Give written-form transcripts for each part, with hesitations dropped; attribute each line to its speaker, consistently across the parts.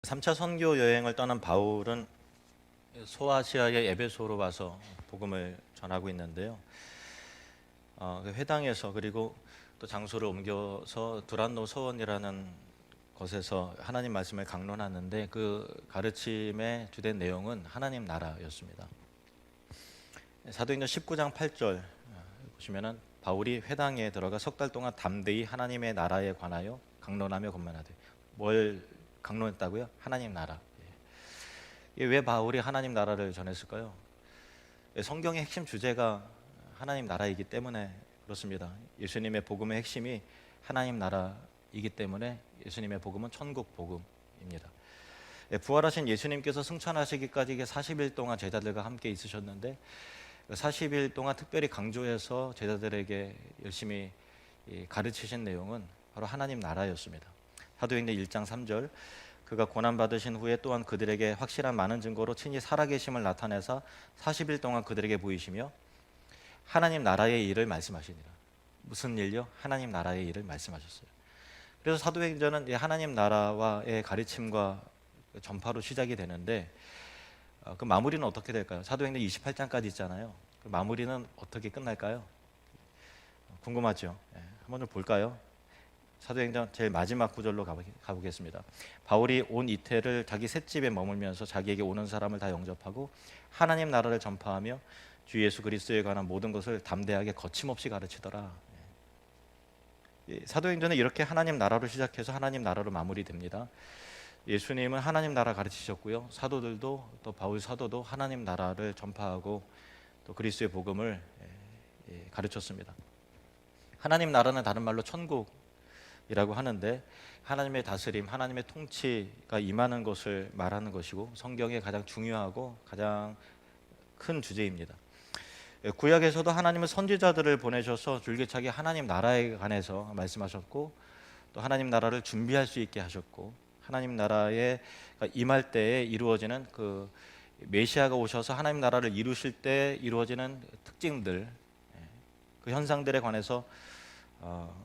Speaker 1: 3차 선교 여행을 떠난 바울은 소아시아의 에베소로 와서 복음을 전하고 있는데요. 그 회당에서 그리고 또 장소를 옮겨서 두란노 서원이라는 곳에서 하나님 말씀을 강론하는데 그 가르침의 주된 내용은 하나님 나라였습니다. 사도행전 19장 8절 보시면은 바울이 회당에 들어가 석 달 동안 담대히 하나님의 나라에 관하여 강론하며 권면하되, 뭘 강론했다고요? 하나님 나라. 왜 바울이 하나님 나라를 전했을까요? 성경의 핵심 주제가 하나님 나라이기 때문에 그렇습니다. 예수님의 복음의 핵심이 하나님 나라이기 때문에 예수님의 복음은 천국 복음입니다. 부활하신 예수님께서 승천하시기까지 40일 동안 제자들과 함께 있으셨는데 40일 동안 특별히 강조해서 제자들에게 열심히 가르치신 내용은 바로 하나님 나라였습니다. 사도행전 1장 3절, 그가 고난받으신 후에 또한 그들에게 확실한 많은 증거로 친히 살아계심을 나타내사 40일 동안 그들에게 보이시며 하나님 나라의 일을 말씀하시니라. 무슨 일요? 하나님 나라의 일을 말씀하셨어요. 그래서 사도행전은 하나님 나라와의 가르침과 전파로 시작이 되는데 그 마무리는 어떻게 될까요? 사도행전 28장까지 있잖아요. 그 마무리는 어떻게 끝날까요? 궁금하죠? 한번 좀 볼까요? 사도행전 제일 마지막 구절로 가보겠습니다. 바울이 온 이태를 자기 셋집에 머물면서 자기에게 오는 사람을 다 영접하고 하나님 나라를 전파하며 주 예수 그리스도에 관한 모든 것을 담대하게 거침없이 가르치더라. 사도행전은 이렇게 하나님 나라로 시작해서 하나님 나라로 마무리됩니다. 예수님은 하나님 나라 가르치셨고요. 사도들도 또 바울 사도도 하나님 나라를 전파하고 또 그리스도의 복음을 가르쳤습니다. 하나님 나라는 다른 말로 천국이라고 하는데 하나님의 다스림, 하나님의 통치가 임하는 것을 말하는 것이고 성경의 가장 중요하고 가장 큰 주제입니다. 구약에서도 하나님은 선지자들을 보내셔서 줄기차게 하나님 나라에 관해서 말씀하셨고 또 하나님 나라를 준비할 수 있게 하셨고 하나님 나라에 임할 때에 이루어지는 그 메시아가 오셔서 하나님 나라를 이루실 때 이루어지는 특징들, 그 현상들에 관해서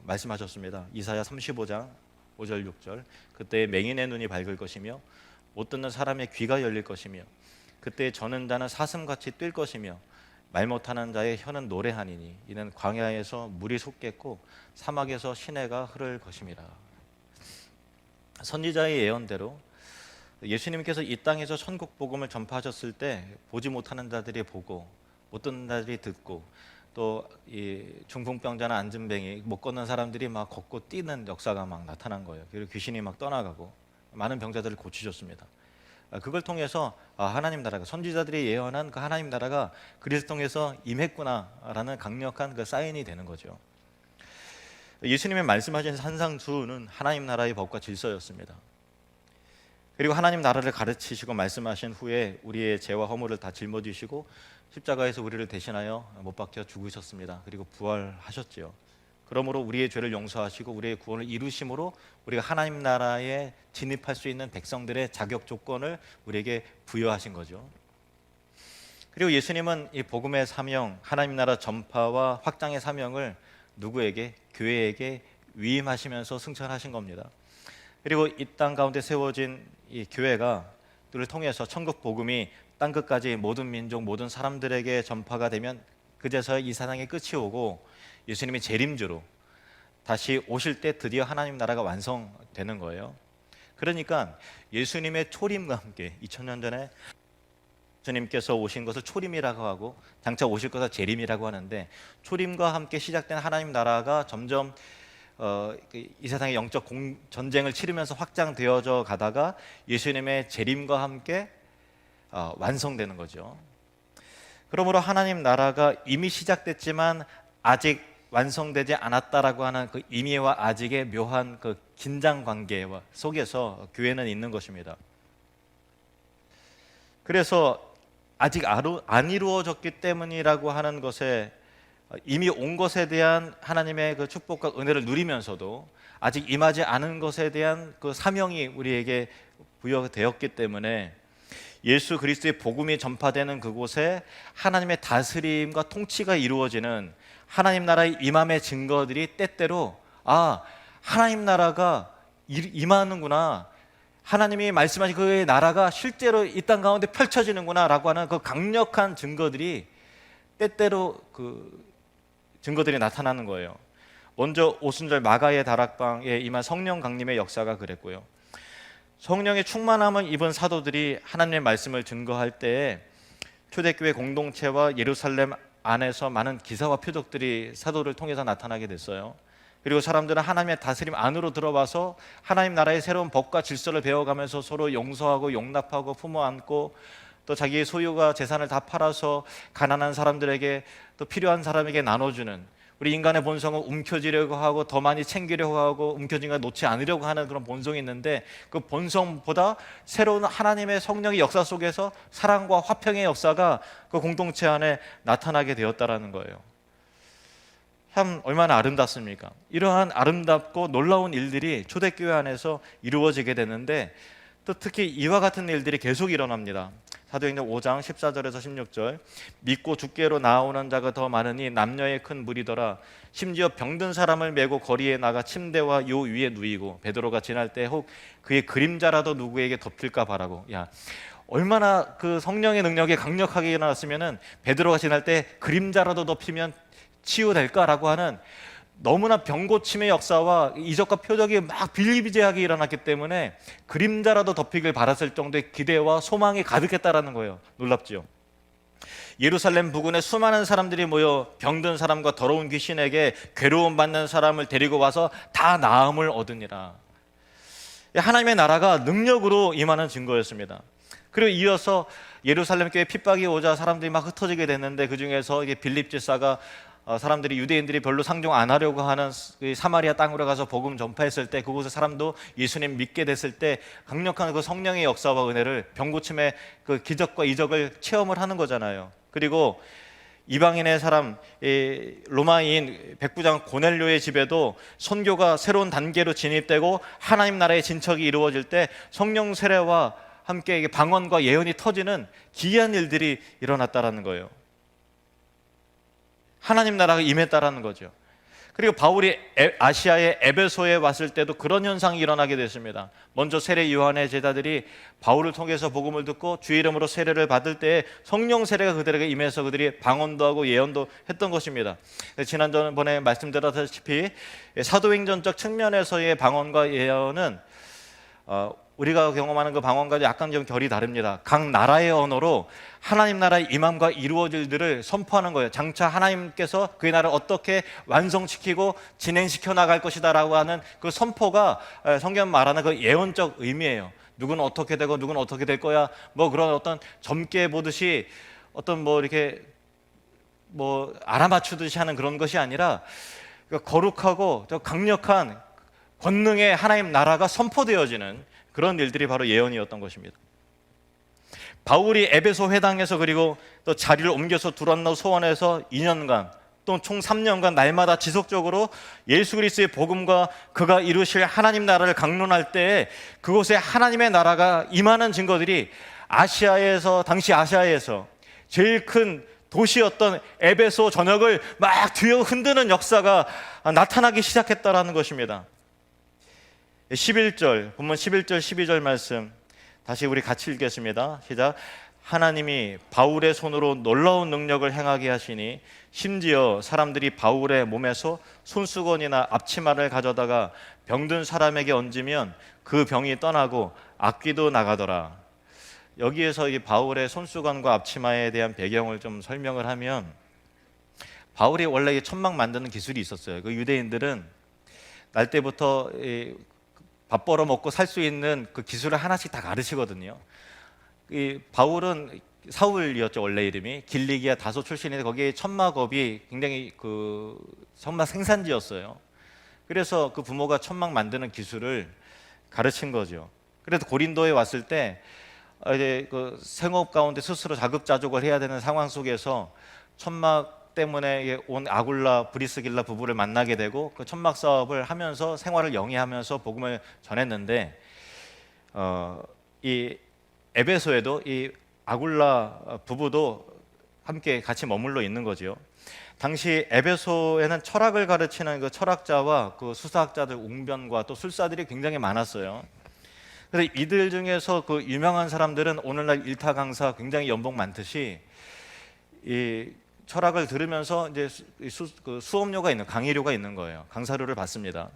Speaker 1: 말씀하셨습니다. 이사야 35장 5절 6절, 그때 맹인의 눈이 밝을 것이며 못 듣는 사람의 귀가 열릴 것이며 그때 저는 자는 사슴같이 뛸 것이며 말 못하는 자의 혀는 노래하니니 이는 광야에서 물이 솟겠고 사막에서 시내가 흐를 것임이라. 선지자의 예언대로 예수님께서 이 땅에서 천국 복음을 전파하셨을 때 보지 못하는 자들이 보고 못 듣는 자들이 듣고 또 이 중풍병자나 안진뱅이 못 걷는 사람들이 막 걷고 뛰는 역사가 막 나타난 거예요. 그리고 귀신이 막 떠나가고 많은 병자들을 고치셨습니다. 그걸 통해서 하나님 나라가, 선지자들이 예언한 그 하나님 나라가 그리스도 통해서 임했구나라는 강력한 그 사인이 되는 거죠. 예수님의 말씀하신 산상수훈은 하나님 나라의 법과 질서였습니다. 그리고 하나님 나라를 가르치시고 말씀하신 후에 우리의 죄와 허물을 다 짊어지시고 십자가에서 우리를 대신하여 못 박혀 죽으셨습니다. 그리고 부활하셨지요. 그러므로 우리의 죄를 용서하시고 우리의 구원을 이루심으로 우리가 하나님 나라에 진입할 수 있는 백성들의 자격 조건을 우리에게 부여하신 거죠. 그리고 예수님은 이 복음의 사명, 하나님 나라 전파와 확장의 사명을 누구에게? 교회에게 위임하시면서 승천하신 겁니다. 그리고 이 땅 가운데 세워진 이 교회가 를 통해서 천국 복음이 땅끝까지 모든 민족, 모든 사람들에게 전파가 되면 그제서야 이 세상의 끝이 오고 예수님이 재림주로 다시 오실 때 드디어 하나님 나라가 완성되는 거예요. 그러니까 예수님의 초림과 함께 2000년 전에 예수님께서 오신 것을 초림이라고 하고 장차 오실 것을 재림이라고 하는데 초림과 함께 시작된 하나님 나라가 점점 이 세상의 영적 전쟁을 치르면서 확장되어져 가다가 예수님의 재림과 함께 완성되는 거죠. 그러므로 하나님 나라가 이미 시작됐지만 아직 완성되지 않았다라고 하는 그 이미와 아직의 묘한 그 긴장 관계 속에서 교회는 있는 것입니다. 그래서 아직 안 이루어졌기 때문이라고 하는 것에 이미 온 것에 대한 하나님의 그 축복과 은혜를 누리면서도 아직 임하지 않은 것에 대한 그 사명이 우리에게 부여되었기 때문에 예수 그리스도의 복음이 전파되는 그곳에 하나님의 다스림과 통치가 이루어지는 하나님 나라의 임함의 증거들이 때때로 하나님 나라가 임하는구나, 하나님이 말씀하신 그의 나라가 실제로 이 땅 가운데 펼쳐지는구나라고 하는 그 강력한 증거들이 때때로 증거들이 나타나는 거예요. 먼저 오순절 마가의 다락방에 임한 성령 강림의 역사가 그랬고요. 성령의 충만함을 입은 사도들이 하나님의 말씀을 증거할 때에 초대교회 공동체와 예루살렘 안에서 많은 기사와 표적들이 사도를 통해서 나타나게 됐어요. 그리고 사람들은 하나님의 다스림 안으로 들어와서 하나님 나라의 새로운 법과 질서를 배워가면서 서로 용서하고 용납하고 품어 안고 또 자기의 소유가 재산을 다 팔아서 가난한 사람들에게 또 필요한 사람에게 나눠주는, 우리 인간의 본성은 움켜쥐려고 하고 더 많이 챙기려고 하고 움켜진 걸 놓지 않으려고 하는 그런 본성이 있는데, 그 본성보다 새로운 하나님의 성령의 역사 속에서 사랑과 화평의 역사가 그 공동체 안에 나타나게 되었다라는 거예요. 참 얼마나 아름답습니까? 이러한 아름답고 놀라운 일들이 초대교회 안에서 이루어지게 되는데, 또 특히 이와 같은 일들이 계속 일어납니다. 사도행전 5장 14절에서 16절, 믿고 주께로 나오는 자가 더 많으니 남녀의 큰 무리더라. 심지어 병든 사람을 메고 거리에 나가 침대와 요 위에 누이고 베드로가 지날 때 혹 그의 그림자라도 누구에게 덮일까 바라고. 야, 얼마나 그 성령의 능력이 강력하게 일어났으면은 베드로가 지날 때 그림자라도 덮이면 치유될까라고 하는, 너무나 병고침의 역사와 이적과 표적이 막 비일비재하게 일어났기 때문에 그림자라도 덮이길 바랐을 정도의 기대와 소망이 가득했다라는 거예요. 놀랍죠? 예루살렘 부근에 수많은 사람들이 모여 병든 사람과 더러운 귀신에게 괴로움 받는 사람을 데리고 와서 다 나음을 얻으니라. 하나님의 나라가 능력으로 임하는 증거였습니다. 그리고 이어서 예루살렘 교회에 핍박이 오자 사람들이 막 흩어지게 됐는데, 그 중에서 빌립 집사가 사람들이, 유대인들이 별로 상종 안 하려고 하는 사마리아 땅으로 가서 복음 전파했을 때, 그곳에 사람도 예수님 믿게 됐을 때 강력한 그 성령의 역사와 은혜를, 병고침의 그 기적과 이적을 체험을 하는 거잖아요. 그리고 이방인의 사람, 로마인 백부장 고넬료의 집에도 선교가 새로운 단계로 진입되고 하나님 나라의 진척이 이루어질 때 성령 세례와 함께 방언과 예언이 터지는 기이한 일들이 일어났다라는 거예요. 하나님 나라가 임했다라는 거죠. 그리고 바울이 아시아의 에베소에 왔을 때도 그런 현상이 일어나게 됐습니다. 먼저 세례 요한의 제자들이 바울을 통해서 복음을 듣고 주의 이름으로 세례를 받을 때에 성령 세례가 그들에게 임해서 그들이 방언도 하고 예언도 했던 것입니다. 지난번에 말씀드렸다시피 사도행전적 측면에서의 방언과 예언은 우리가 경험하는 그 방언과 약간 좀 결이 다릅니다. 각 나라의 언어로 하나님 나라의 임함과 이루어질 일을 선포하는 거예요. 장차 하나님께서 그의 나라를 어떻게 완성시키고 진행시켜 나갈 것이다 라고 하는 그 선포가 성경 말하는 그 예언적 의미예요. 누구는 어떻게 되고 누구는 어떻게 될 거야, 뭐 그런 어떤 점괘 보듯이 어떤 뭐 이렇게 뭐 알아맞추듯이 하는 그런 것이 아니라, 거룩하고 강력한 권능의 하나님 나라가 선포되어지는 그런 일들이 바로 예언이었던 것입니다. 바울이 에베소 회당에서 그리고 또 자리를 옮겨서 두란노 소원에서 2년간 또 총 3년간 날마다 지속적으로 예수 그리스도의 복음과 그가 이루실 하나님 나라를 강론할 때에 그곳에 하나님의 나라가 임하는 증거들이 당시 아시아에서 제일 큰 도시였던 에베소 전역을 막 뒤어 흔드는 역사가 나타나기 시작했다라는 것입니다. 11절, 본문 11절 12절 말씀 다시 우리 같이 읽겠습니다. 시작. 하나님이 바울의 손으로 놀라운 능력을 행하게 하시니 심지어 사람들이 바울의 몸에서 손수건이나 앞치마를 가져다가 병든 사람에게 얹으면 그 병이 떠나고 악귀도 나가더라. 여기에서 이 바울의 손수건과 앞치마에 대한 배경을 좀 설명을 하면, 바울이 원래 천막 만드는 기술이 있었어요. 그 유대인들은 날 때부터 밥 벌어 먹고 살 수 있는 그 기술을 하나씩 다 가르치거든요. 이 바울은 사울이었죠, 원래 이름이. 길리기아 다소 출신인데 거기에 천막업이 굉장히 그 천막 생산지였어요. 그래서 그 부모가 천막 만드는 기술을 가르친 거죠. 그래서 고린도에 왔을 때 이제 그 생업 가운데 스스로 자급자족을 해야 되는 상황 속에서 천막 때문에 온 아굴라 브리스길라 부부를 만나게 되고 그 천막 사업을 하면서 생활을 영위하면서 복음을 전했는데, 이 에베소에도 이 아굴라 부부도 함께 같이 머물러 있는 거죠. 당시 에베소에는 철학을 가르치는 그 철학자와 그 수사학자들, 웅변과 또 술사들이 굉장히 많았어요. 그래서 이들 중에서 그 유명한 사람들은 오늘날 일타 강사 굉장히 연봉 많듯이 이 철학을 들으면서 이제 그 수업료가 있는 강의료가 있는 거예요. 강사료를 받습니다.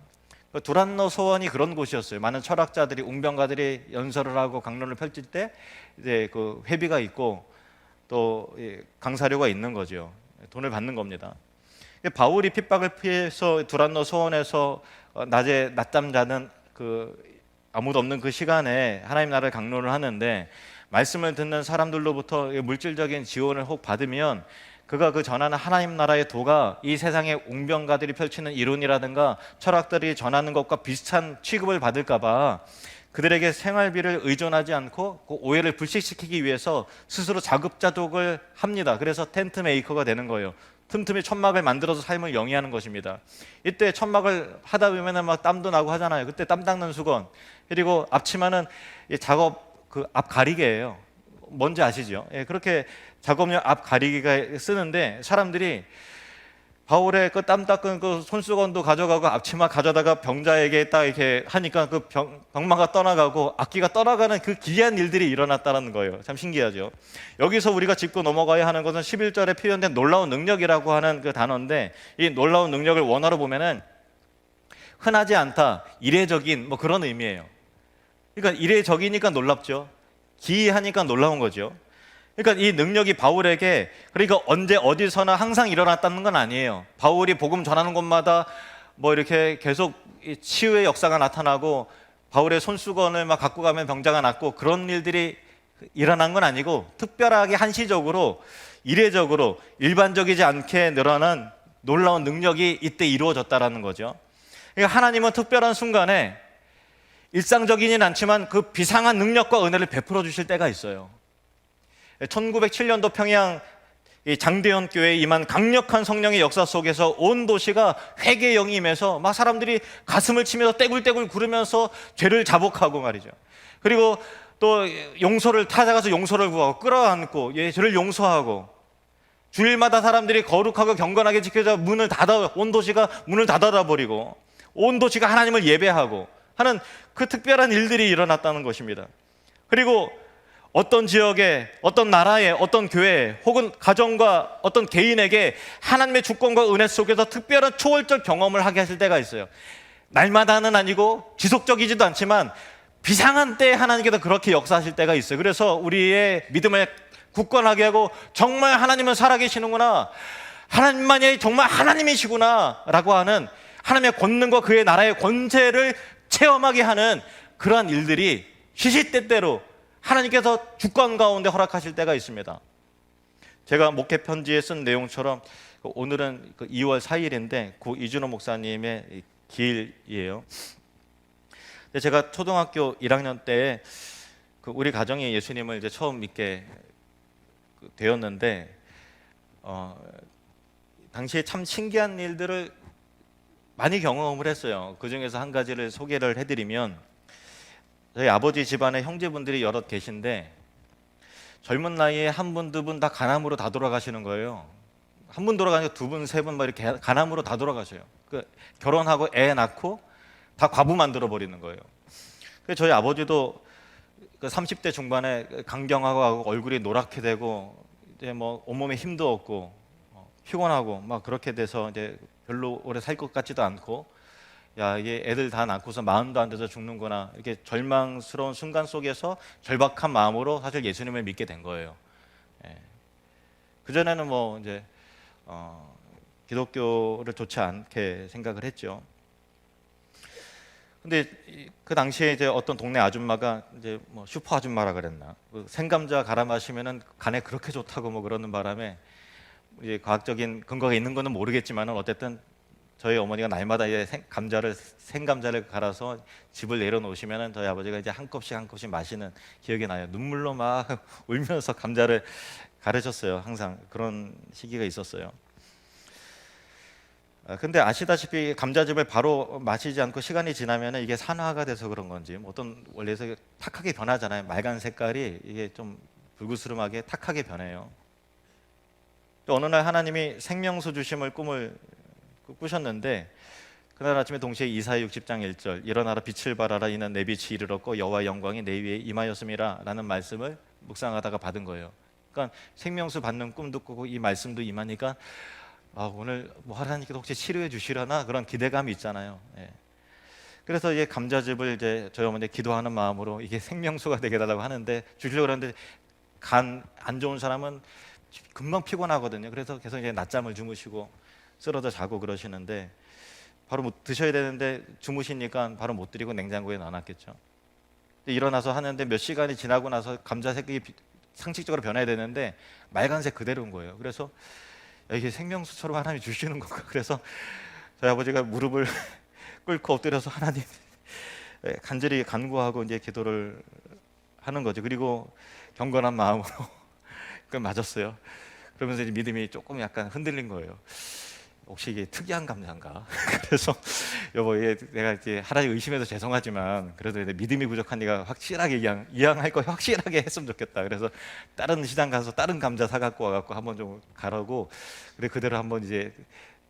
Speaker 1: 두란노 소원이 그런 곳이었어요. 많은 철학자들이 웅변가들이 연설을 하고 강론을 펼칠 때 이제 그 회비가 있고 또 강사료가 있는 거죠. 돈을 받는 겁니다. 바울이 핍박을 피해서 두란노 소원에서 낮에 낮잠 자는 그 아무도 없는 그 시간에 하나님 나라를 강론을 하는데 말씀을 듣는 사람들로부터 물질적인 지원을 혹 받으면 그가 그 전하는 하나님 나라의 도가 이 세상의 웅변가들이 펼치는 이론이라든가 철학들이 전하는 것과 비슷한 취급을 받을까 봐 그들에게 생활비를 의존하지 않고 그 오해를 불식시키기 위해서 스스로 자급자족을 합니다. 그래서 텐트 메이커가 되는 거예요. 틈틈이 천막을 만들어서 삶을 영위하는 것입니다. 이때 천막을 하다 보면 막 땀도 나고 하잖아요. 그때 땀 닦는 수건, 그리고 앞치마는 작업 그 앞 가리개예요. 뭔지 아시죠? 예, 그렇게 작업용 앞 가리개가 쓰는데 사람들이 바울의 그 땀 닦은 그 손수건도 가져가고 앞치마 가져다가 병자에게 딱 이렇게 하니까 그 병마가 떠나가고 악기가 떠나가는 그 기이한 일들이 일어났다는 거예요. 참 신기하죠. 여기서 우리가 짚고 넘어가야 하는 것은 11절에 표현된 놀라운 능력이라고 하는 그 단어인데 이 놀라운 능력을 원어로 보면은 흔하지 않다, 이례적인 뭐 그런 의미예요. 그러니까 이례적이니까 놀랍죠. 기이하니까 놀라운 거죠. 그러니까 이 능력이 바울에게 그러니까 언제 어디서나 항상 일어났다는 건 아니에요. 바울이 복음 전하는 곳마다 뭐 이렇게 계속 치유의 역사가 나타나고 바울의 손수건을 막 갖고 가면 병자가 낫고 그런 일들이 일어난 건 아니고 특별하게 한시적으로 이례적으로 일반적이지 않게 늘어난 놀라운 능력이 이때 이루어졌다라는 거죠. 그러니까 하나님은 특별한 순간에 일상적이진 않지만 그 비상한 능력과 은혜를 베풀어 주실 때가 있어요. 1907년도 평양 장대현 교회에 임한 강력한 성령의 역사 속에서 온 도시가 회개의 영이 임해서 막 사람들이 가슴을 치면서 떼굴떼굴 구르면서 죄를 자복하고 말이죠. 그리고 또 용서를 찾아가서 용서를 구하고 끌어안고 죄를 용서하고 주일마다 사람들이 거룩하고 경건하게 지켜져 문을 닫아 온 도시가 문을 닫아 버리고 온 도시가 하나님을 예배하고 하는 그 특별한 일들이 일어났다는 것입니다. 그리고 어떤 지역에, 어떤 나라에, 어떤 교회에 혹은 가정과 어떤 개인에게 하나님의 주권과 은혜 속에서 특별한 초월적 경험을 하게 하실 때가 있어요. 날마다는 아니고 지속적이지도 않지만 비상한 때에 하나님께서 그렇게 역사하실 때가 있어요. 그래서 우리의 믿음을 굳건하게 하고 정말 하나님은 살아계시는구나, 하나님만이 정말 하나님이시구나 라고 하는 하나님의 권능과 그의 나라의 권세를 체험하게 하는 그러한 일들이 시시때때로 하나님께서 주권 가운데 허락하실 때가 있습니다. 제가 목회 편지에 쓴 내용처럼 오늘은 2월 4일인데 구 이준호 목사님의 기일이에요. 제가 초등학교 1학년 때 우리 가정이 예수님을 이제 처음 믿게 되었는데 당시에 참 신기한 일들을 많이 경험을 했어요. 그 중에서 한 가지를 소개를 해드리면 저희 아버지 집안에 형제분들이 여럿 계신데 젊은 나이에 한 분, 두 분 다 간암으로 다 돌아가시는 거예요. 한 분 돌아가니까 두 분, 세 분 막 이렇게 간암으로 다 돌아가셔요. 결혼하고 애 낳고 다 과부 만들어 버리는 거예요. 그래서 저희 아버지도 30대 중반에 강경하고 얼굴이 노랗게 되고 이제 뭐 온몸에 힘도 없고 피곤하고 막 그렇게 돼서 이제 별로 오래 살 것 같지도 않고 야 이게 애들 다 낳고서 마흔도 안 돼서 죽는구나 이렇게 절망스러운 순간 속에서 절박한 마음으로 사실 예수님을 믿게 된 거예요. 그 전에는 뭐 이제 기독교를 좋지 않게 생각을 했죠. 근데 그 당시에 이제 어떤 동네 아줌마가 이제 뭐 슈퍼 아줌마라 그랬나 생감자 갈아 마시면은 간에 그렇게 좋다고 뭐 그러는 바람에 이제 과학적인 근거가 있는 거는 모르겠지만은 어쨌든 저희 어머니가 날마다 이제 생감자를 갈아서 집을 내려놓으시면은 저희 아버지가 이제 한 컵씩 한 컵씩 마시는 기억이 나요. 눈물로 막 울면서 감자를 가르쳤어요. 항상 그런 시기가 있었어요. 근데 아시다시피 감자즙을 바로 마시지 않고 시간이 지나면은 이게 산화가 돼서 그런 건지 어떤 원래서 탁하게 변하잖아요. 말간 색깔이 이게 좀 불그스름하게 탁하게 변해요. 또 어느 날 하나님이 생명수 주심을 꿈을 꾸셨는데 그날 아침에 동시에 이사야 60장 1절 일어나라 빛을 발하라 이는 내 빛이 이르렀고 여호와의 영광이 내 위에 임하였음이라 라는 말씀을 묵상하다가 받은 거예요. 그러니까 생명수 받는 꿈도 꾸고 이 말씀도 임하니까 오늘 뭐 하나님께서 혹시 치료해 주시려나 그런 기대감이 있잖아요. 예. 그래서 이제 감자즙을 이제 저희 어머니 기도하는 마음으로 이게 생명수가 되게 달라고 하는데 주시려고 그러는데 간 안 좋은 사람은 금방 피곤하거든요. 그래서 계속 이제 낮잠을 주무시고 쓰러져 자고 그러시는데 바로 못 드셔야 되는데 주무시니까 바로 못 드리고 냉장고에 넣어놨겠죠. 일어나서 하는데 몇 시간이 지나고 나서 감자색이 상식적으로 변해야 되는데 말간색 그대로인 거예요. 그래서 이게 생명수처럼 하나님이 주시는 건가? 그래서 저희 아버지가 무릎을 꿇고 엎드려서 하나님 간절히 간구하고 이제 기도를 하는 거죠. 그리고 경건한 마음으로 그걸 맞았어요. 그러면서 이제 믿음이 조금 약간 흔들린 거예요. 혹시 이게 특이한 감자인가? 그래서 여보, 내가 이제 하나님 의심해서 죄송하지만 그래도 믿음이 부족한 네가 확실하게 이양할 거 확실하게 했으면 좋겠다. 그래서 다른 시장 가서 다른 감자 사갖고 와갖고 한번 좀 가라고 그래 그대로 한번 이제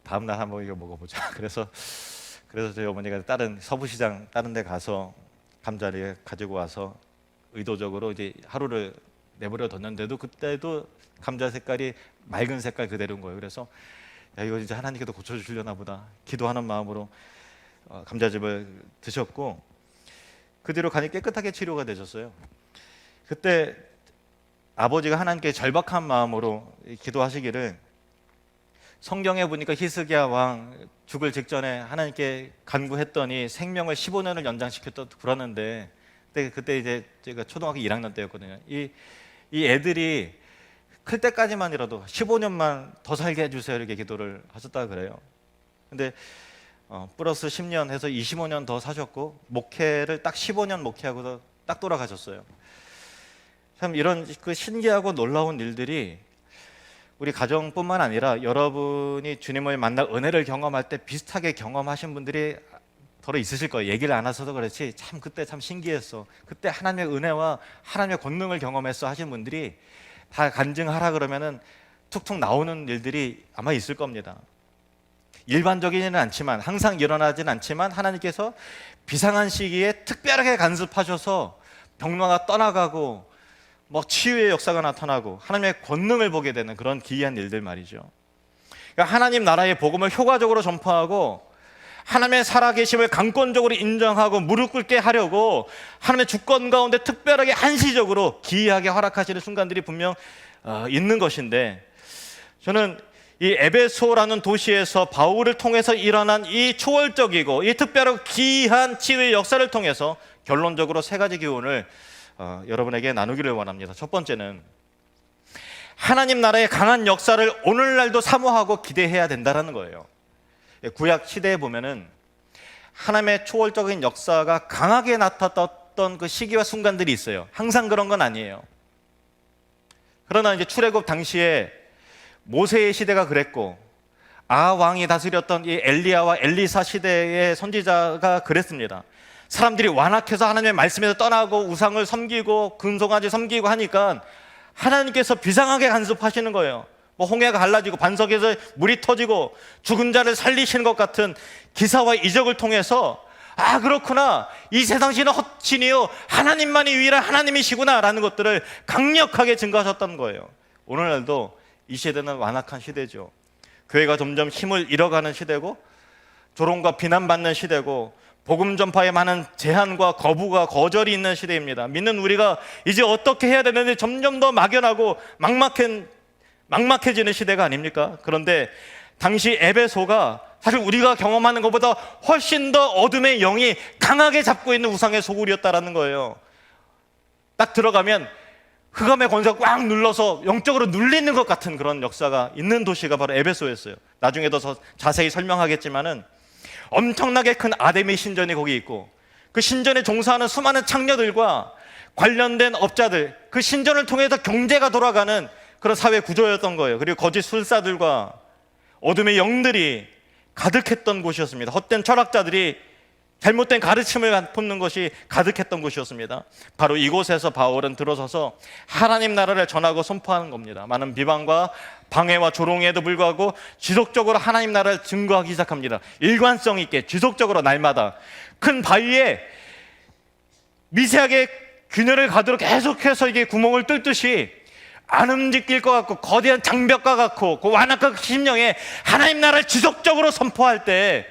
Speaker 1: 다음 날 한번 이거 먹어보자. 그래서 저희 어머니가 다른 서부시장 다른 데 가서 감자를 가지고 와서 의도적으로 이제 하루를 내버려 뒀는데도 그때도 감자 색깔이 맑은 색깔 그대로인 거예요. 그래서 야, 이거 진짜 하나님께도 고쳐주시려나 보다 기도하는 마음으로 감자즙을 드셨고 그 뒤로 간이 깨끗하게 치료가 되셨어요. 그때 아버지가 하나님께 절박한 마음으로 기도하시기를 성경에 보니까 히스기야 왕 죽을 직전에 하나님께 간구했더니 생명을 15년을 연장시켰다 그러는데 그때 이제 제가 초등학교 1학년 때였거든요. 이 애들이 클 때까지만이라도 15년만 더 살게 해주세요 이렇게 기도를 하셨다 그래요. 근데 플러스 10년 해서 25년 더 사셨고 목회를 딱 15년 목회하고서 딱 돌아가셨어요. 참 이런 그 신기하고 놀라운 일들이 우리 가정뿐만 아니라 여러분이 주님을 만날 은혜를 경험할 때 비슷하게 경험하신 분들이 더러 있으실 거예요. 얘기를 안 하셔서 그렇지 참 그때 참 신기했어. 그때 하나님의 은혜와 하나님의 권능을 경험했어 하신 분들이 다 간증하라 그러면은 툭툭 나오는 일들이 아마 있을 겁니다. 일반적이지는 않지만 항상 일어나지는 않지만 하나님께서 비상한 시기에 특별하게 간섭하셔서 병마가 떠나가고 뭐 치유의 역사가 나타나고 하나님의 권능을 보게 되는 그런 기이한 일들 말이죠. 그러니까 하나님 나라의 복음을 효과적으로 전파하고 하나님의 살아계심을 강권적으로 인정하고 무릎 꿇게 하려고 하나님의 주권 가운데 특별하게 한시적으로 기이하게 허락하시는 순간들이 분명 있는 것인데 저는 이 에베소라는 도시에서 바울을 통해서 일어난 이 초월적이고 이 특별하고 기이한 치유의 역사를 통해서 결론적으로 세 가지 교훈을 여러분에게 나누기를 원합니다. 첫 번째는 하나님 나라의 강한 역사를 오늘날도 사모하고 기대해야 된다는 거예요. 구약 시대에 보면은 하나님의 초월적인 역사가 강하게 나타났던 그 시기와 순간들이 있어요. 항상 그런 건 아니에요. 그러나 이제 출애굽 당시에 모세의 시대가 그랬고 왕이 다스렸던 이 엘리야와 엘리사 시대의 선지자가 그랬습니다. 사람들이 완악해서 하나님의 말씀에서 떠나고 우상을 섬기고 금송아지 섬기고 하니까 하나님께서 비상하게 간섭하시는 거예요. 뭐 홍해가 갈라지고 반석에서 물이 터지고 죽은 자를 살리시는 것 같은 기사와 이적을 통해서 그렇구나, 이 세상 신은 헛신이요 하나님만이 유일한 하나님이시구나 라는 것들을 강력하게 증거하셨다는 거예요. 오늘날도 이 시대는 완악한 시대죠. 교회가 점점 힘을 잃어가는 시대고 조롱과 비난받는 시대고 복음 전파에 많은 제한과 거부가 거절이 있는 시대입니다. 믿는 우리가 이제 어떻게 해야 되는지 점점 더 막연하고 막막해지는 시대가 아닙니까? 그런데 당시 에베소가 사실 우리가 경험하는 것보다 훨씬 더 어둠의 영이 강하게 잡고 있는 우상의 소굴이었다라는 거예요. 딱 들어가면 흑암의 권세가 꽉 눌러서 영적으로 눌리는 것 같은 그런 역사가 있는 도시가 바로 에베소였어요. 나중에 더 자세히 설명하겠지만은 엄청나게 큰 아데미 신전이 거기 있고 그 신전에 종사하는 수많은 창녀들과 관련된 업자들, 그 신전을 통해서 경제가 돌아가는 그런 사회 구조였던 거예요. 그리고 거짓 술사들과 어둠의 영들이 가득했던 곳이었습니다. 헛된 철학자들이 잘못된 가르침을 품는 것이 가득했던 곳이었습니다. 바로 이곳에서 바울은 들어서서 하나님 나라를 전하고 선포하는 겁니다. 많은 비방과 방해와 조롱에도 불구하고 지속적으로 하나님 나라를 증거하기 시작합니다. 일관성 있게 지속적으로 날마다 큰 바위에 미세하게 균열을 가도록 계속해서 이게 구멍을 뚫듯이 안 움직일 것 같고 거대한 장벽과 같고 그 완악한 심령에 하나님 나라를 지속적으로 선포할 때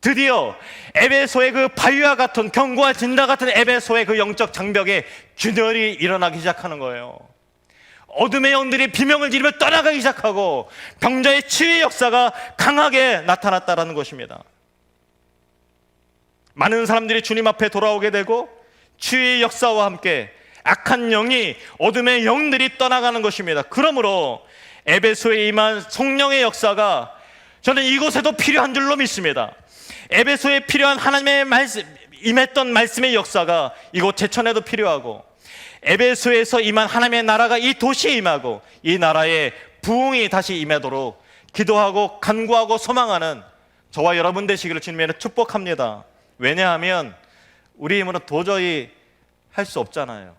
Speaker 1: 드디어 에베소의 그 바위와 같은 견고한 진다 같은 에베소의 그 영적 장벽에 균열이 일어나기 시작하는 거예요. 어둠의 영들이 비명을 지르며 떠나가기 시작하고 병자의 치유의 역사가 강하게 나타났다라는 것입니다. 많은 사람들이 주님 앞에 돌아오게 되고 치유의 역사와 함께 악한 영이 어둠의 영들이 떠나가는 것입니다. 그러므로 에베소에 임한 성령의 역사가 저는 이곳에도 필요한 줄로 믿습니다. 에베소에 필요한 하나님의 말씀, 임했던 말씀의 역사가 이곳 제천에도 필요하고 에베소에서 임한 하나님의 나라가 이 도시에 임하고 이 나라에 부흥이 다시 임하도록 기도하고 간구하고 소망하는 저와 여러분 되시기를 주님의 축복합니다. 왜냐하면 우리 힘으로 도저히 할 수 없잖아요.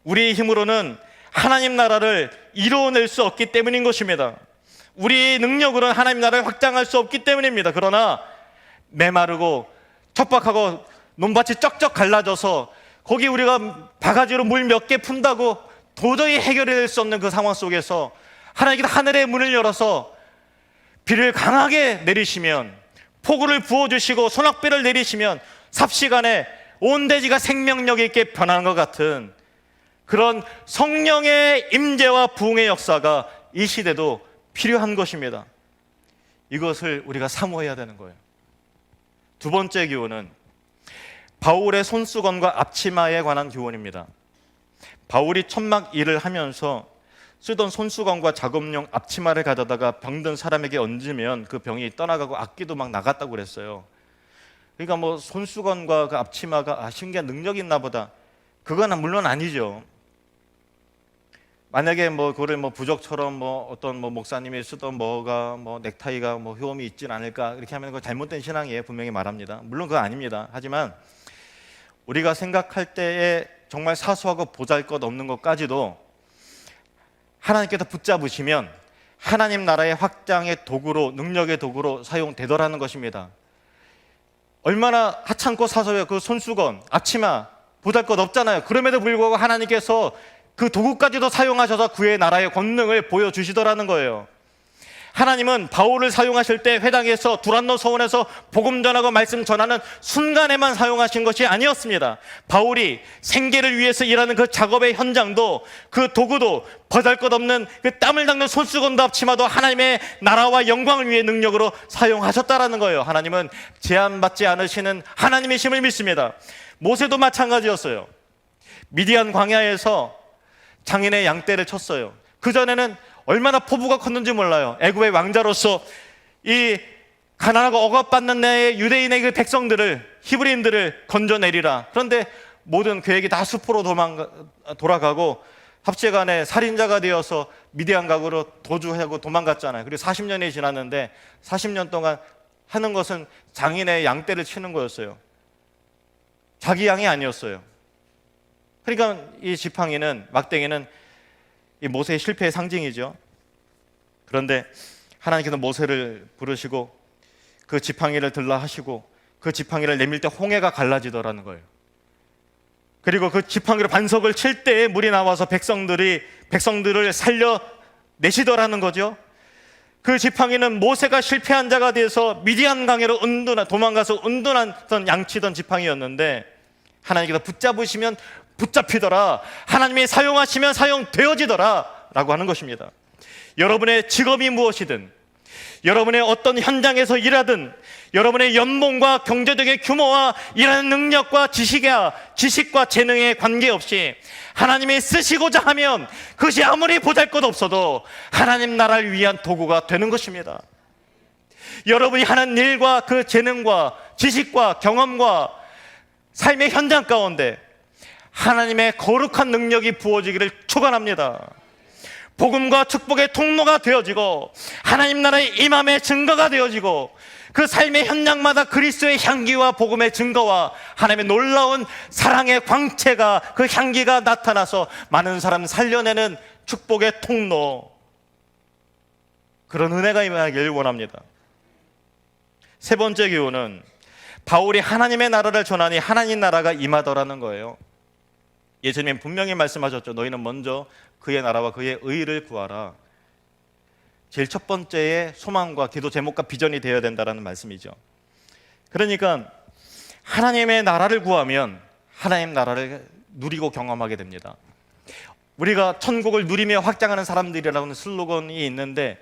Speaker 1: 우리 힘으로는 하나님 나라를 이루어낼 수 없기 때문인 것입니다. 우리 능력으로는 하나님 나라를 확장할 수 없기 때문입니다. 그러나 메마르고 척박하고 논밭이 쩍쩍 갈라져서 거기 우리가 바가지로 물 몇 개 푼다고 도저히 해결될 수 없는 그 상황 속에서 하나님께서 하늘의 문을 열어서 비를 강하게 내리시면, 폭우를 부어주시고 소낙비를 내리시면 삽시간에 온 대지가 생명력 있게 변하는 것 같은 그런 성령의 임재와 부흥의 역사가 이 시대도 필요한 것입니다. 이것을 우리가 사모해야 되는 거예요. 두 번째 교훈은 바울의 손수건과 앞치마에 관한 교훈입니다. 바울이 천막 일을 하면서 쓰던 손수건과 작업용 앞치마를 가져다가 병든 사람에게 얹으면 그 병이 떠나가고 악기도 막 나갔다고 그랬어요. 그러니까 뭐 손수건과 그 앞치마가 신기한 능력이 있나 보다. 그건 물론 아니죠. 만약에 뭐 그거를 뭐 부적처럼 뭐 어떤 뭐 목사님이 쓰던 뭐가 뭐 넥타이가 뭐 효험이 있진 않을까 이렇게 하면 그거 잘못된 신앙이에요. 분명히 말합니다. 물론 그거 아닙니다. 하지만 우리가 생각할 때에 정말 사소하고 보잘것없는 것까지도 하나님께서 붙잡으시면 하나님 나라의 확장의 도구로, 능력의 도구로 사용되더라는 것입니다. 얼마나 하찮고 사소해요. 그 손수건, 앞치마 보잘것없잖아요. 그럼에도 불구하고 하나님께서 그 도구까지도 사용하셔서 그의 나라의 권능을 보여주시더라는 거예요. 하나님은 바울을 사용하실 때 회당에서 두란노 서원에서 복음 전하고 말씀 전하는 순간에만 사용하신 것이 아니었습니다. 바울이 생계를 위해서 일하는 그 작업의 현장도 그 도구도 보잘것없는 그 땀을 닦는 손수건도 앞치마도 하나님의 나라와 영광을 위해 능력으로 사용하셨다라는 거예요. 하나님은 제한받지 않으시는 하나님이심을 믿습니다. 모세도 마찬가지였어요. 미디안 광야에서 장인의 양떼를 쳤어요. 그전에는 얼마나 포부가 컸는지 몰라요. 애굽의 왕자로서 이 가난하고 억압받는 내 유대인의 그 백성들을, 히브리인들을 건져내리라. 그런데 모든 계획이 다 숲으로 돌아가고 합체간에 살인자가 되어서 미디안 각으로 도주하고 도망갔잖아요. 그리고 40년이 지났는데 40년 동안 하는 것은 장인의 양떼를 치는 거였어요. 자기 양이 아니었어요. 그러니까 이 지팡이는, 막대기는 이 모세의 실패의 상징이죠. 그런데 하나님께서 모세를 부르시고 그 지팡이를 들라 하시고 그 지팡이를 내밀 때 홍해가 갈라지더라는 거예요. 그리고 그 지팡이로 반석을 칠 때에 물이 나와서 백성들을 살려내시더라는 거죠. 그 지팡이는 모세가 실패한 자가 돼서 미디안 강으로 도망가서 은둔하던 양치던 지팡이였는데 하나님께서 붙잡으시면 붙잡히더라, 하나님이 사용하시면 사용되어지더라 라고 하는 것입니다. 여러분의 직업이 무엇이든, 여러분의 어떤 현장에서 일하든, 여러분의 연봉과 경제적인 규모와 일하는 능력과 지식과 재능에 관계없이 하나님이 쓰시고자 하면 그것이 아무리 보잘것없어도 하나님 나라를 위한 도구가 되는 것입니다. 여러분이 하는 일과 그 재능과 지식과 경험과 삶의 현장 가운데 하나님의 거룩한 능력이 부어지기를 축원합니다. 복음과 축복의 통로가 되어지고 하나님 나라의 임함의 증거가 되어지고 그 삶의 현장마다 그리스도의 향기와 복음의 증거와 하나님의 놀라운 사랑의 광채가, 그 향기가 나타나서 많은 사람 살려내는 축복의 통로, 그런 은혜가 임하기를 원합니다. 세 번째 교훈은 바울이 하나님의 나라를 전하니 하나님 나라가 임하더라는 거예요. 예수님 분명히 말씀하셨죠. 너희는 먼저 그의 나라와 그의 의를 구하라. 제일 첫 번째의 소망과 기도 제목과 비전이 되어야 된다는 말씀이죠. 그러니까 하나님의 나라를 구하면 하나님 나라를 누리고 경험하게 됩니다. 우리가 천국을 누리며 확장하는 사람들이라는 슬로건이 있는데,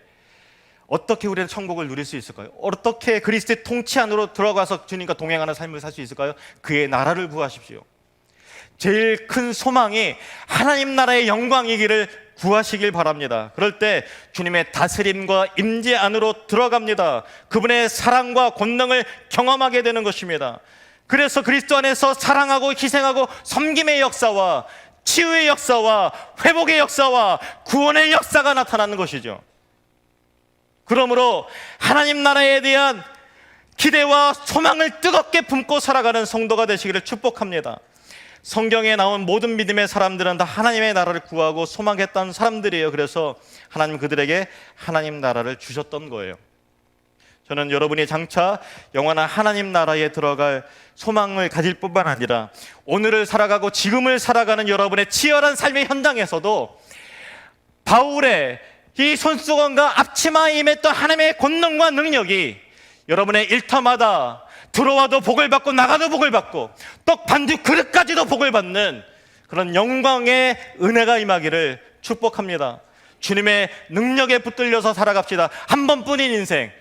Speaker 1: 어떻게 우리는 천국을 누릴 수 있을까요? 어떻게 그리스도의 통치 안으로 들어가서 주님과 동행하는 삶을 살 수 있을까요? 그의 나라를 구하십시오. 제일 큰 소망이 하나님 나라의 영광이기를 구하시길 바랍니다. 그럴 때 주님의 다스림과 임재 안으로 들어갑니다. 그분의 사랑과 권능을 경험하게 되는 것입니다. 그래서 그리스도 안에서 사랑하고 희생하고 섬김의 역사와 치유의 역사와 회복의 역사와 구원의 역사가 나타나는 것이죠. 그러므로 하나님 나라에 대한 기대와 소망을 뜨겁게 품고 살아가는 성도가 되시기를 축복합니다. 성경에 나온 모든 믿음의 사람들은 다 하나님의 나라를 구하고 소망했던 사람들이에요. 그래서 하나님 그들에게 하나님 나라를 주셨던 거예요. 저는 여러분이 장차 영원한 하나님 나라에 들어갈 소망을 가질 뿐만 아니라 오늘을 살아가고 지금을 살아가는 여러분의 치열한 삶의 현장에서도 바울의 이 손수건과 앞치마에 임했던 하나님의 권능과 능력이 여러분의 일터마다 들어와도 복을 받고 나가도 복을 받고 떡 반죽 그릇까지도 복을 받는 그런 영광의 은혜가 임하기를 축복합니다. 주님의 능력에 붙들려서 살아갑시다. 한 번뿐인 인생,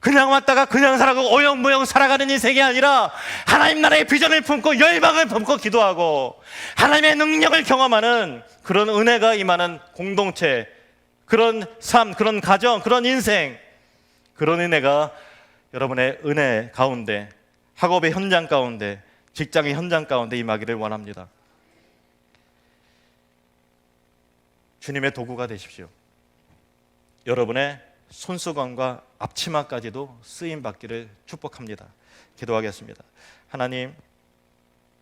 Speaker 1: 그냥 왔다가 그냥 살아가고 오영무영 살아가는 인생이 아니라 하나님 나라의 비전을 품고 열망을 품고 기도하고 하나님의 능력을 경험하는 그런 은혜가 임하는 공동체, 그런 삶, 그런 가정, 그런 인생, 그런 은혜가 여러분의 은혜 가운데, 학업의 현장 가운데, 직장의 현장 가운데 임하기를 원합니다. 주님의 도구가 되십시오. 여러분의 손수건과 앞치마까지도 쓰임받기를 축복합니다. 기도하겠습니다. 하나님,